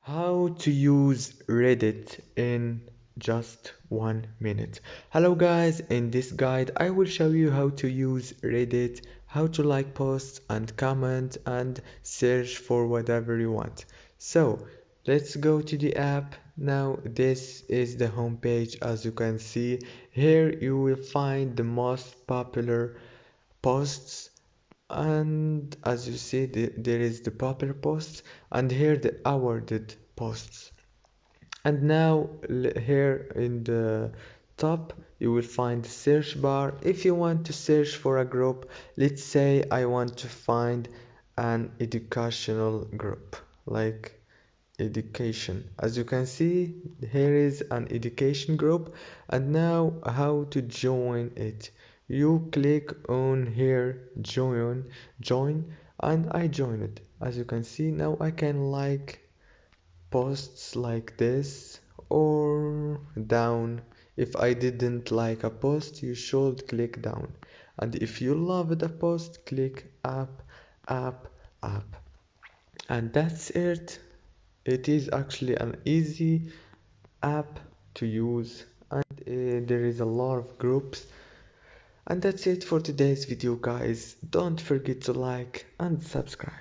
How to use Reddit in just 1 minute. Hello guys, in this guide I will show you how to use Reddit, how to like posts and comment and search for whatever you want. So let's go to the app. Now this is the home page. As you can see here, you will find the most popular posts, and as you see there is the popular posts, and here the awarded posts. And now here in the top you will find the search bar. If you want to search for a group, let's say I want to find an educational group like education. As you can see, here is an education group. And now how to join it? You click on here, join, and I join it. As you can see, now I can like posts like this or down. If I didn't like a post, you should click down. And if you love the post, click up, up, up. And that's it. It is actually an easy app to use, and there is a lot of groups. And that's it for today's video guys. Don't forget to like and subscribe.